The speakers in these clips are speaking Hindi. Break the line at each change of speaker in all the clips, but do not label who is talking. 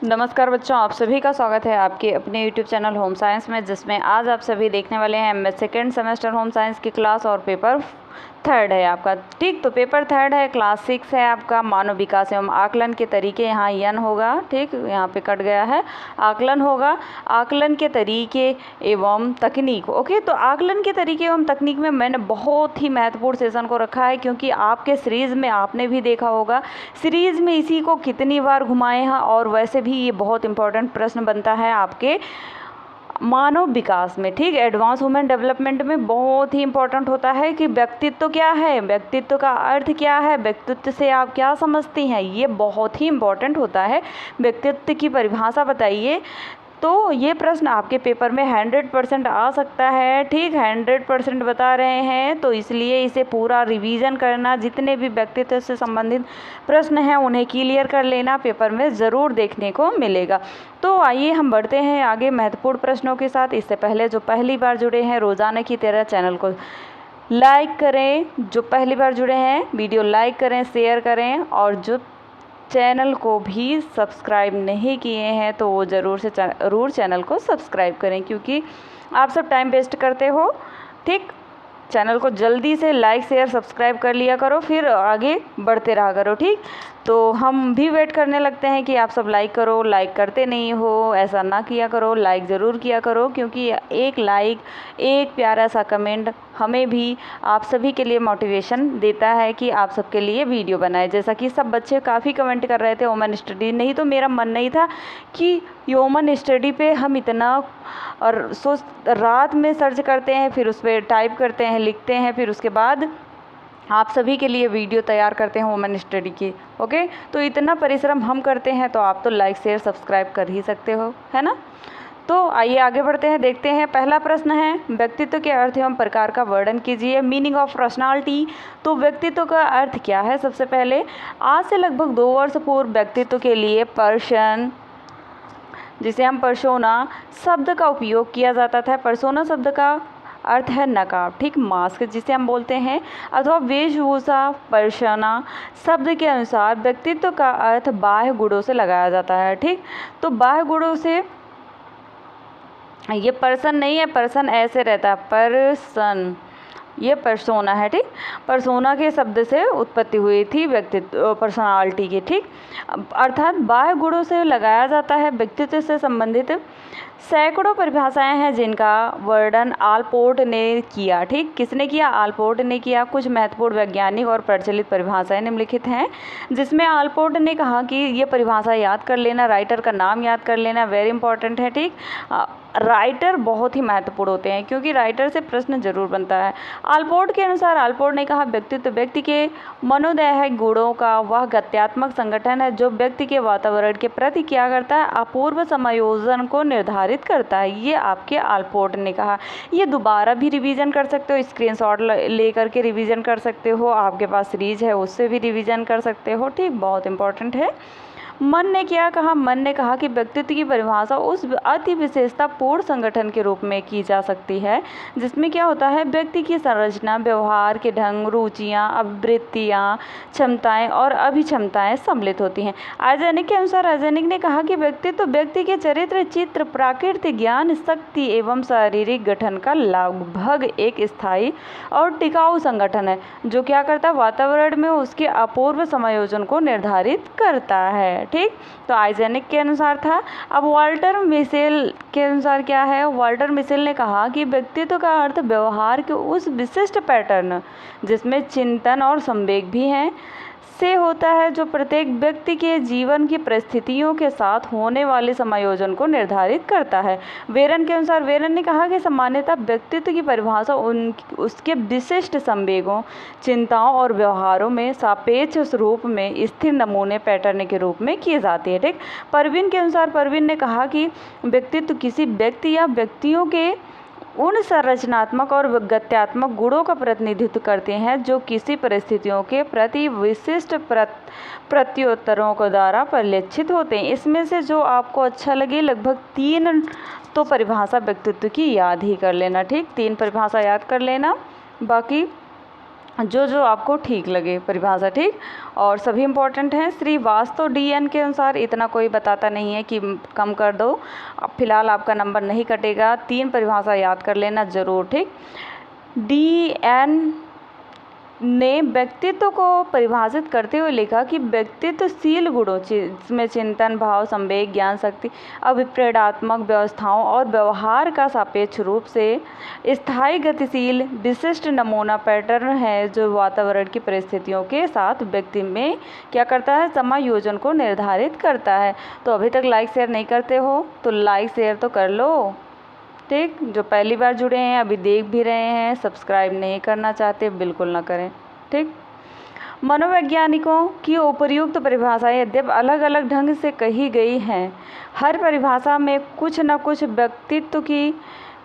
नमस्कार बच्चों, आप सभी का स्वागत है आपके अपने YouTube चैनल होम साइंस में, जिसमें आज आप सभी देखने वाले हैं सेकेंड सेमेस्टर होम साइंस की क्लास और पेपर थर्ड है आपका। ठीक, तो पेपर थर्ड है, क्लास 6 है आपका, मानव विकास एवं आकलन के तरीके। यहाँ यन होगा, ठीक, यहाँ पे कट गया है, आकलन होगा, आकलन के तरीके एवं तकनीक। ओके, तो आकलन के तरीके एवं तकनीक में मैंने बहुत ही महत्वपूर्ण सेशन को रखा है, क्योंकि आपके सीरीज़ में आपने भी देखा होगा, सीरीज़ में इसी को कितनी बार घुमाए हैं। और वैसे भी ये बहुत इंपॉर्टेंट प्रश्न बनता है आपके मानव विकास में। ठीक, एडवांस ह्यूमन डेवलपमेंट में बहुत ही इंपॉर्टेंट होता है कि व्यक्तित्व क्या है, व्यक्तित्व का अर्थ क्या है, व्यक्तित्व से आप क्या समझती हैं, ये बहुत ही इंपॉर्टेंट होता है। व्यक्तित्व की परिभाषा बताइए। तो ये प्रश्न आपके पेपर में 100% आ सकता है। ठीक, 100% बता रहे हैं, तो इसलिए इसे पूरा रिवीजन करना, जितने भी व्यक्तित्व से संबंधित प्रश्न हैं उन्हें क्लियर कर लेना, पेपर में ज़रूर देखने को मिलेगा। तो आइए हम बढ़ते हैं आगे महत्वपूर्ण प्रश्नों के साथ। इससे पहले जो पहली बार जुड़े हैं, रोज़ाना की तरह चैनल को लाइक करें। जो पहली बार जुड़े हैं, वीडियो लाइक करें, शेयर करें, और जो चैनल को भी सब्सक्राइब नहीं किए हैं तो वो ज़रूर चैनल को सब्सक्राइब करें, क्योंकि आप सब टाइम वेस्ट करते हो। ठीक, चैनल को जल्दी से लाइक शेयर सब्सक्राइब कर लिया करो, फिर आगे बढ़ते रहा करो। ठीक, तो हम भी वेट करने लगते हैं कि आप सब लाइक करो, लाइक करते नहीं हो, ऐसा ना किया करो, लाइक ज़रूर किया करो, क्योंकि एक लाइक, एक प्यारा सा कमेंट हमें भी आप सभी के लिए मोटिवेशन देता है कि आप सबके लिए वीडियो बनाए। जैसा कि सब बच्चे काफ़ी कमेंट कर रहे थे वुमेन स्टडी, नहीं तो मेरा मन नहीं था कि ह्यूमन स्टडी पे हम इतना और रात में सर्च करते हैं, फिर उस पर टाइप करते हैं, लिखते हैं, फिर उसके बाद आप सभी के लिए वीडियो तैयार करते हैं वुमेन स्टडी की। ओके, तो इतना परिश्रम हम करते हैं, तो आप तो लाइक शेयर सब्सक्राइब कर ही सकते हो, है ना। तो आइए आगे बढ़ते हैं, देखते हैं। पहला प्रश्न है, व्यक्तित्व के अर्थ एवं प्रकार का वर्णन कीजिए। Meaning of personality. तो व्यक्तित्व का अर्थ क्या है? सबसे पहले, आज से लगभग 2 वर्ष पूर्व व्यक्तित्व के लिए पर्सन, जिसे हम पर्सोना शब्द का उपयोग किया जाता था। पर्सोना शब्द का अर्थ है नकाब, ठीक, मास्क जिसे हम बोलते हैं, अथवा वेशभूषा। पर्सोना शब्द के अनुसार व्यक्तित्व का अर्थ बाह्य गुणों से लगाया जाता है। ठीक, तो बाह्य गुणों से, ये पर्सन नहीं है, पर्सन ऐसे रहता है, पर्सन, ये पर्सोना है। ठीक, पर्सोना के शब्द से उत्पत्ति हुई थी व्यक्तित्व, पर्सनालिटी की। ठीक, अर्थात बाह्य गुणों से लगाया जाता है। व्यक्तित्व से संबंधित सैकड़ों परिभाषाएं हैं जिनका वर्णन आलपोर्ट ने किया। ठीक, किसने किया? आलपोर्ट ने किया। कुछ महत्वपूर्ण वैज्ञानिक और प्रचलित परिभाषाएं निम्नलिखित हैं, जिसमें आलपोर्ट ने कहा कि ये परिभाषा याद कर लेना, राइटर का नाम याद कर लेना, वेरी इंपॉर्टेंट है। ठीक, राइटर बहुत ही महत्वपूर्ण होते हैं, क्योंकि राइटर से प्रश्न जरूर बनता है। आलपोर्ट के अनुसार, आलपोर्ट ने कहा, व्यक्तित्व व्यक्ति के मनोदैहिक गुणों का वह गत्यात्मक संगठन है जो व्यक्ति के वातावरण के प्रति क्या करता है? अपूर्व समायोजन को निर्धारित करता है। ये आपके आलपोर्ट ने कहा। ये दोबारा भी रिवीजन कर सकते हो, स्क्रीनशॉट लेकर के रिवीजन कर सकते हो, आपके पास सीरीज है उससे भी रिवीजन कर सकते हो। ठीक, बहुत इंपॉर्टेंट है। मन ने क्या कहा? मन ने कहा कि व्यक्तित्व की परिभाषा उस अति विशेषतापूर्ण संगठन के रूप में की जा सकती है जिसमें क्या होता है? व्यक्ति की संरचना, व्यवहार के ढंग, रुचियाँ, आवृत्तियाँ, क्षमताएं और अभिक्षमताएं सम्मिलित होती हैं। आर्जेनिक के अनुसार, आर्जेनिक ने कहा कि व्यक्तित्व व्यक्ति के चरित्र, चित्र, प्राकृतिक ज्ञान, शक्ति एवं शारीरिक गठन का लगभग एक स्थायी और टिकाऊ संगठन है, जो क्या करता है? वातावरण में उसके अपूर्व समायोजन को निर्धारित करता है। ठीक, तो आइजेनिक के अनुसार था। अब वाल्टर मिशेल के अनुसार क्या है? वाल्टर मिशेल ने कहा कि व्यक्तित्व का अर्थ व्यवहार के उस विशिष्ट पैटर्न, जिसमें चिंतन और संवेग भी हैं, से होता है, जो प्रत्येक व्यक्ति के जीवन की परिस्थितियों के साथ होने वाले समायोजन को निर्धारित करता है। वेरन के अनुसार, वेरन ने कहा कि सामान्यतः व्यक्तित्व की परिभाषा उसके विशिष्ट संवेगों, चिंताओं और व्यवहारों में सापेक्ष रूप में स्थिर नमूने, पैटर्न के रूप में की जाती है। ठीक, परवीन के अनुसार, परवीन ने कहा कि व्यक्तित्व किसी व्यक्ति या व्यक्तियों के उन संरचनात्मक और गत्यात्मक गुणों का प्रतिनिधित्व करते हैं जो किसी परिस्थितियों के प्रति विशिष्ट प्रत्युत्तरों के द्वारा परिलक्षित होते हैं। इसमें से जो आपको अच्छा लगे, लगभग 3 तो परिभाषा व्यक्तित्व की याद ही कर लेना। ठीक, 3 परिभाषा याद कर लेना, बाकी जो जो आपको ठीक लगे परिभाषा, ठीक। और सभी इम्पोर्टेंट हैं। श्रीवास्तव DN के अनुसार इतना कोई बताता नहीं है कि कम कर दो। अब फिलहाल आपका नंबर नहीं कटेगा, 3 परिभाषा याद कर लेना ज़रूर, ठीक। DN ने व्यक्तित्व को परिभाषित करते हुए लिखा कि व्यक्तित्वशील गुणों जिसमें चिंतन, भाव, संवेग, ज्ञान शक्ति, अभिप्रेरणात्मक व्यवस्थाओं और व्यवहार का सापेक्ष रूप से स्थायी, गतिशील, विशिष्ट नमूना पैटर्न है जो वातावरण की परिस्थितियों के साथ व्यक्ति में क्या करता है, समायोजन को निर्धारित करता है। तो अभी तक लाइक शेयर नहीं करते हो तो लाइक शेयर तो कर लो, ठीक। जो पहली बार जुड़े हैं, अभी देख भी रहे हैं, सब्सक्राइब नहीं करना चाहते, बिल्कुल ना करें, ठीक। मनोवैज्ञानिकों की उपर्युक्त परिभाषाएं यद्यपि अलग अलग ढंग से कही गई हैं, हर परिभाषा में कुछ न कुछ व्यक्तित्व की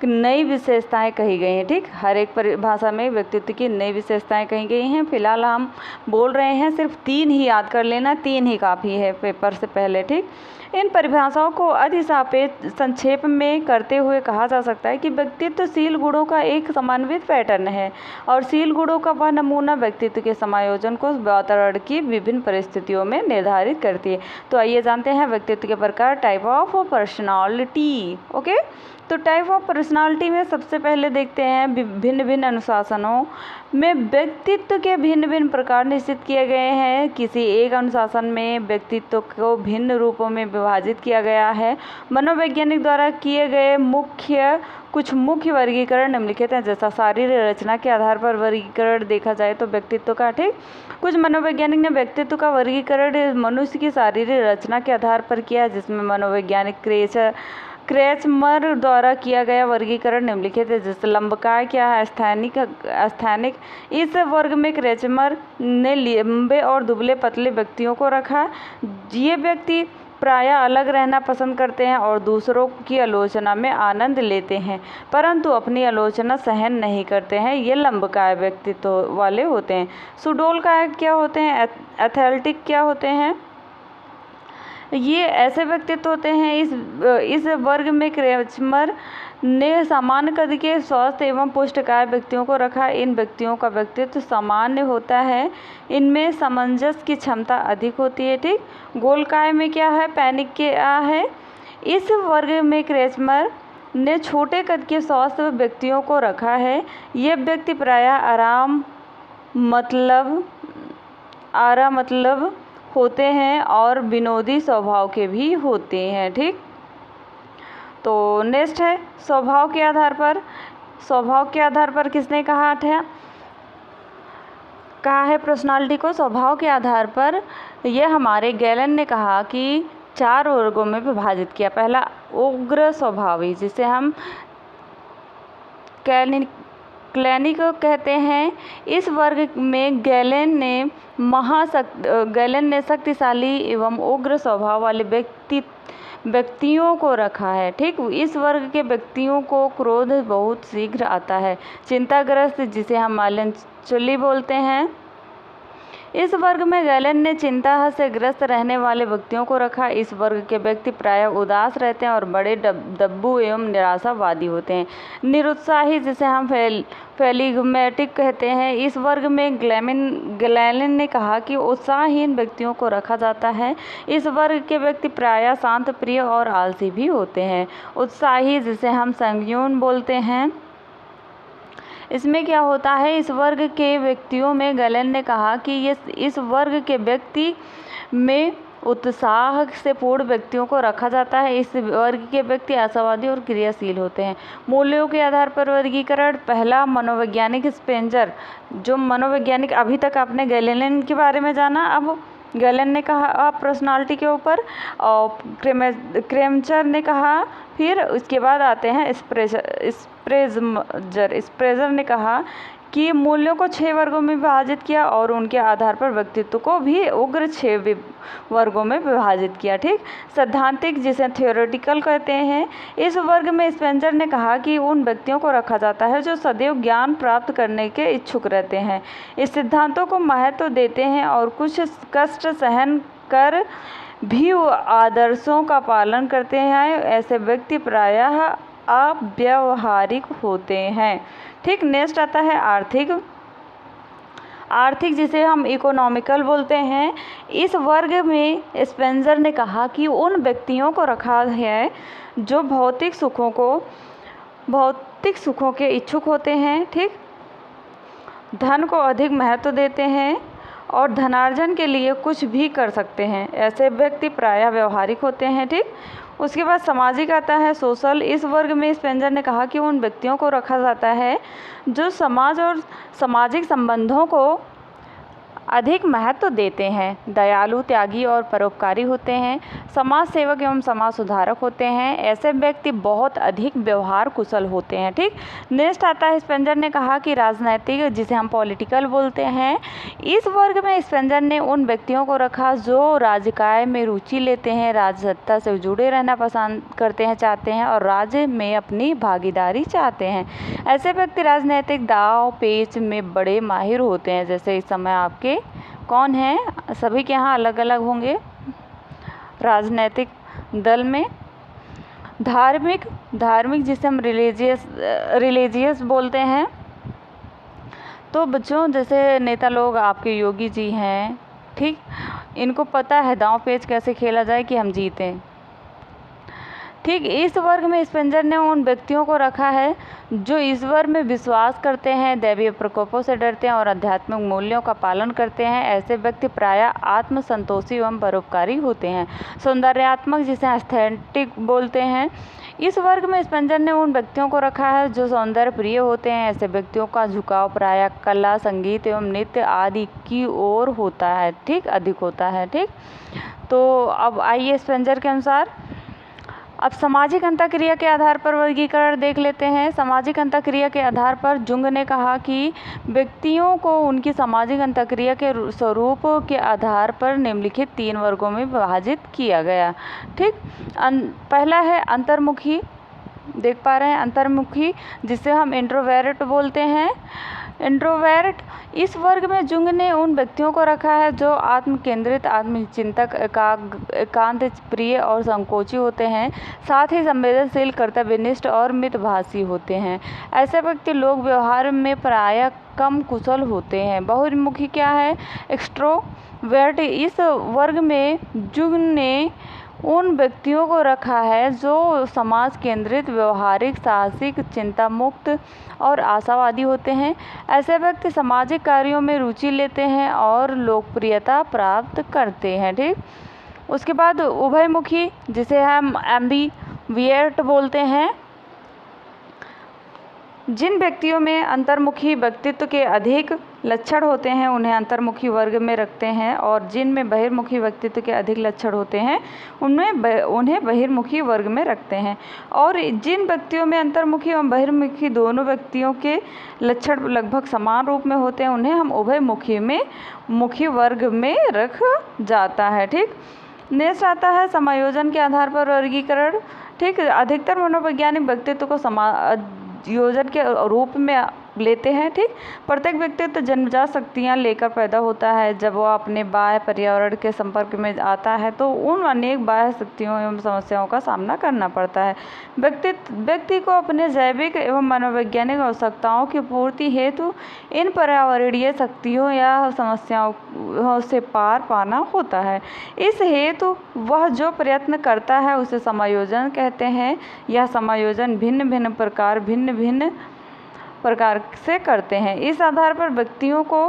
नई विशेषताएं कही गई हैं, ठीक। हर एक परिभाषा में व्यक्तित्व की नई विशेषताएं कही गई हैं। फिलहाल हम बोल रहे हैं सिर्फ 3 ही याद कर लेना, 3 ही काफ़ी है पेपर से पहले, ठीक। इन परिभाषाओं को अधिसापेक्ष संक्षेप में करते हुए कहा जा सकता है कि व्यक्तित्वशील गुणों का एक समन्वित पैटर्न है और शील गुणों का वह नमूना व्यक्तित्व के समायोजन को वातावरण की विभिन्न परिस्थितियों में निर्धारित करती है। तो आइए जानते हैं व्यक्तित्व के प्रकार, टाइप ऑफ पर्सनालिटी। ओके, तो टाइप ऑफ पर्सनालिटी में सबसे पहले देखते हैं भिन्न भिन्न अनुशासनों में व्यक्तित्व के भिन्न भिन्न प्रकार निश्चित किए गए हैं। किसी एक अनुशासन में व्यक्तित्व को भिन्न रूपों में विभाजित किया गया है। मनोवैज्ञानिक द्वारा किए गए कुछ मुख्य वर्गीकरण निम्नलिखित हैं। जैसा शारीरिक रचना के आधार पर वर्गीकरण देखा जाए तो व्यक्तित्व का, ठीक। कुछ मनोवैज्ञानिक ने व्यक्तित्व का वर्गीकरण मनुष्य की शारीरिक रचना के आधार पर किया, जिसमें मनोवैज्ञानिक क्रेचमर द्वारा किया गया वर्गीकरण निम्नलिखित है। जैसे लंबकाय क्या है, स्थानिक। इस वर्ग में क्रेचमर ने लंबे और दुबले पतले व्यक्तियों को रखा। ये व्यक्ति प्रायः अलग रहना पसंद करते हैं और दूसरों की आलोचना में आनंद लेते हैं, परंतु अपनी आलोचना सहन नहीं करते हैं। ये लंबकाय व्यक्तित्व वाले होते हैं। सुडोलकाय क्या होते हैं, एथलेटिक क्या होते हैं, ये ऐसे व्यक्तित्व होते हैं। इस वर्ग में क्रेचमर ने सामान्य कद के स्वस्थ एवं पुष्टकाय व्यक्तियों को रखा। इन व्यक्तियों का व्यक्तित्व सामान्य होता है, इनमें सामंजस्य की क्षमता अधिक होती है, ठीक। गोलकाय में क्या है, पैनिक क्या है। इस वर्ग में क्रेचमर ने छोटे कद के स्वस्थ व्यक्तियों को रखा है। ये व्यक्ति प्रायः आराम मतलब होते हैं और विनोदी स्वभाव के भी होते हैं, ठीक। तो नेक्स्ट है स्वभाव के आधार पर किसने कहा है पर्सनालिटी को स्वभाव के आधार पर। यह हमारे गैलन ने कहा कि 4 वर्गों में विभाजित किया। पहला उग्र स्वभावी, जिसे हम क्लिनिक कहते हैं। इस वर्ग में गैलन ने शक्तिशाली एवं उग्र स्वभाव वाले व्यक्तियों को रखा है, ठीक। इस वर्ग के व्यक्तियों को क्रोध बहुत शीघ्र आता है। चिंताग्रस्त, जिसे हम मेलनचोली बोलते हैं। इस वर्ग में गैलन ने चिंता से ग्रस्त रहने वाले व्यक्तियों को रखा। इस वर्ग के व्यक्ति प्रायः उदास रहते हैं और बड़े दब्बू एवं निराशावादी होते हैं। निरुत्साही, जिसे हम फेलिग्मेटिक कहते हैं। इस वर्ग में गैलन ने कहा कि उत्साहहीन व्यक्तियों को रखा जाता है। इस वर्ग के व्यक्ति प्रायः शांत, प्रिय और आलसी भी होते हैं। उत्साही, जिसे हम संज्ञान बोलते हैं। इसमें क्या होता है, इस वर्ग के व्यक्तियों में गैलन ने कहा कि इस वर्ग के व्यक्ति में उत्साह से पूर्ण व्यक्तियों को रखा जाता है। इस वर्ग के व्यक्ति आशावादी और क्रियाशील होते हैं। मूल्यों के आधार पर वर्गीकरण। पहला मनोवैज्ञानिक स्पेंजर, जो मनोवैज्ञानिक, अभी तक आपने गैलन के बारे में जाना। अब गैलन ने कहा पर्सनालिटी के ऊपर और क्रेमचर ने कहा। फिर उसके बाद आते हैं स्प्रेजर ने कहा कि मूल्यों को 6 वर्गों में विभाजित किया और उनके आधार पर व्यक्तित्व को भी उग्र 6 वर्गों में विभाजित किया, ठीक। सैद्धांतिक, जिसे थ्योरेटिकल कहते हैं। इस वर्ग में स्पेंजर ने कहा कि उन व्यक्तियों को रखा जाता है जो सदैव ज्ञान प्राप्त करने के इच्छुक रहते हैं, इस सिद्धांतों को महत्व देते हैं और कुछ कष्ट सहन कर भी आदर्शों का पालन करते हैं। ऐसे व्यक्ति प्रायः अव्यावहारिक होते हैं, ठीक। नेक्स्ट आता है आर्थिक। आर्थिक जिसे हम इकोनॉमिकल बोलते हैं, इस वर्ग में स्पेंसर ने कहा कि उन व्यक्तियों को रखा है जो भौतिक सुखों के इच्छुक होते हैं, ठीक, धन को अधिक महत्व देते हैं और धनार्जन के लिए कुछ भी कर सकते हैं। ऐसे व्यक्ति प्रायः व्यवहारिक होते हैं, ठीक। उसके बाद सामाजिक आता है, सोशल। इस वर्ग में स्पेंसर ने कहा कि उन व्यक्तियों को रखा जाता है जो समाज और सामाजिक संबंधों को अधिक महत्व देते हैं, दयालु, त्यागी और परोपकारी होते हैं, समाज सेवक एवं समाज सुधारक होते हैं। ऐसे व्यक्ति बहुत अधिक व्यवहार कुशल होते हैं, ठीक। नेक्स्ट आता है, स्पेंसर ने कहा कि राजनैतिक जिसे हम पॉलिटिकल बोलते हैं, इस वर्ग में स्पेंसर ने उन व्यक्तियों को रखा जो राजकाज में रुचि लेते हैं, राजसत्ता से जुड़े रहना पसंद करते हैं, चाहते हैं और राज्य में अपनी भागीदारी चाहते हैं। ऐसे व्यक्ति राजनीतिक दांव पेच में बड़े माहिर होते हैं। जैसे इस समय आपके कौन हैं, सभी के यहाँ अलग अलग होंगे राजनीतिक दल में। धार्मिक जिसे हम रिलीजियस बोलते हैं। तो बच्चों जैसे नेता लोग आपके योगी जी हैं, ठीक, इनको पता है दांव पेच कैसे खेला जाए कि हम जीतें, ठीक। इस वर्ग में स्पेंसर ने उन व्यक्तियों को रखा है जो ईश्वर में विश्वास करते हैं, दैवीय प्रकोपों से डरते हैं और आध्यात्मिक मूल्यों का पालन करते हैं। ऐसे व्यक्ति प्रायः आत्मसंतोषी एवं परोपकारी होते हैं। सौंदर्यात्मक जिसे एस्थेटिक बोलते हैं, इस वर्ग में स्पेंसर ने उन व्यक्तियों को रखा है जो सौंदर्य प्रिय होते हैं। ऐसे व्यक्तियों का झुकाव प्रायः कला, संगीत एवं नृत्य आदि की ओर होता है, ठीक, अधिक होता है, ठीक। तो अब आइए स्पेंसर के अनुसार अब सामाजिक अंतःक्रिया के आधार पर वर्गीकरण देख लेते हैं। सामाजिक अंतःक्रिया के आधार पर जुंग ने कहा कि व्यक्तियों को उनकी सामाजिक अंतःक्रिया के स्वरूप के आधार पर निम्नलिखित 3 वर्गों में विभाजित किया गया, ठीक। पहला है अंतर्मुखी, देख पा रहे हैं, अंतर्मुखी जिसे हम इंट्रोवर्ट बोलते हैं। इंट्रोवर्ट, इस वर्ग में जुंग ने उन व्यक्तियों को रखा है जो आत्मकेंद्रित, आत्मचिंतक, एकांत प्रिय और संकोची होते हैं, साथ ही संवेदनशील, कर्तव्यनिष्ठ और मितभाषी होते हैं। ऐसे व्यक्ति लोक व्यवहार में प्रायः कम कुशल होते हैं। बहुमुखी क्या है, एक्सट्रोवर्ट, इस वर्ग में जुंग ने उन व्यक्तियों को रखा है जो समाज केंद्रित, व्यवहारिक, साहसिक, चिंता मुक्त और आशावादी होते हैं। ऐसे व्यक्ति सामाजिक कार्यों में रुचि लेते हैं और लोकप्रियता प्राप्त करते हैं, ठीक। उसके बाद उभयमुखी जिसे हम एम्बिवर्ट बोलते हैं। जिन व्यक्तियों में अंतर्मुखी व्यक्तित्व के अधिक लक्षण होते हैं उन्हें अंतर्मुखी वर्ग में रखते हैं, और जिनमें बहिर्मुखी व्यक्तित्व के अधिक लक्षण होते हैं उन्हें बहिर्मुखी वर्ग में रखते हैं। और जिन व्यक्तियों में अंतर्मुखी एवं बहिर्मुखी दोनों व्यक्तियों के लक्षण लगभग समान रूप में होते हैं उन्हें हम उभयमुखी वर्ग में रख जाता है, ठीक। नेक्स्ट आता है समायोजन के आधार पर वर्गीकरण, ठीक। अधिकतर मनोवैज्ञानिक व्यक्तित्व को योजन के रूप में लेते हैं, ठीक। प्रत्येक व्यक्तित्व जन्मजात शक्तियाँ लेकर पैदा होता है। जब वह अपने बाह्य पर्यावरण के संपर्क में आता है तो उन अनेक बाह्य शक्तियों एवं समस्याओं का सामना करना पड़ता है। व्यक्ति को अपने जैविक एवं मनोवैज्ञानिक आवश्यकताओं की पूर्ति हेतु इन पर्यावरणीय शक्तियों या समस्याओं से पार पाना होता है। इस हेतु वह जो प्रयत्न करता है उसे समायोजन कहते हैं। यह समायोजन भिन्न भिन्न प्रकार से करते हैं। इस आधार पर व्यक्तियों को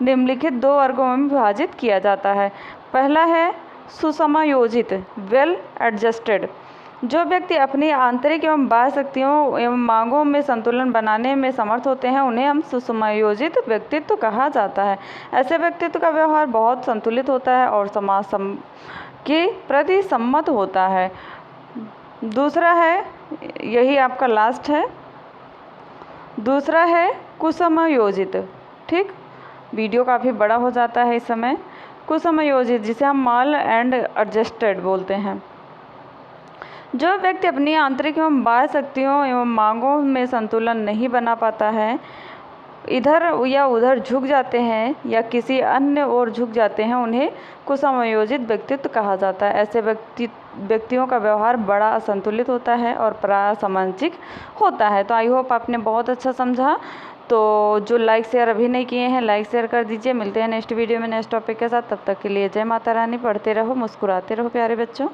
निम्नलिखित 2 वर्गों में विभाजित किया जाता है। पहला है सुसमायोजित, वेल एडजस्टेड। जो व्यक्ति अपनी आंतरिक एवं बाह्य शक्तियों एवं मांगों में संतुलन बनाने में समर्थ होते हैं उन्हें हम सुसमायोजित व्यक्तित्व कहा जाता है। ऐसे व्यक्तित्व का व्यवहार बहुत संतुलित होता है और समाज के प्रति सम्मत होता है। दूसरा है, यही आपका लास्ट है, दूसरा है कुसमयोजित, ठीक। वीडियो काफ़ी बड़ा हो जाता है इस समय। कुसमयोजित जिसे हम माल एंड एडजस्टेड बोलते हैं। जो व्यक्ति अपनी आंतरिक एवं बाह्य शक्तियों एवं मांगों में संतुलन नहीं बना पाता है, इधर या उधर झुक जाते हैं या किसी अन्य ओर झुक जाते हैं, उन्हें कुसमयोजित व्यक्तित्व कहा जाता है। ऐसे व्यक्तियों का व्यवहार बड़ा असंतुलित होता है और प्रासमाजिक होता है। तो आई होप आपने बहुत अच्छा समझा। तो जो लाइक शेयर अभी नहीं किए हैं लाइक शेयर कर दीजिए। मिलते हैं नेक्स्ट वीडियो में नेक्स्ट टॉपिक के साथ। तब तक के लिए जय माता रानी। पढ़ते रहो, मुस्कुराते रहो प्यारे बच्चों।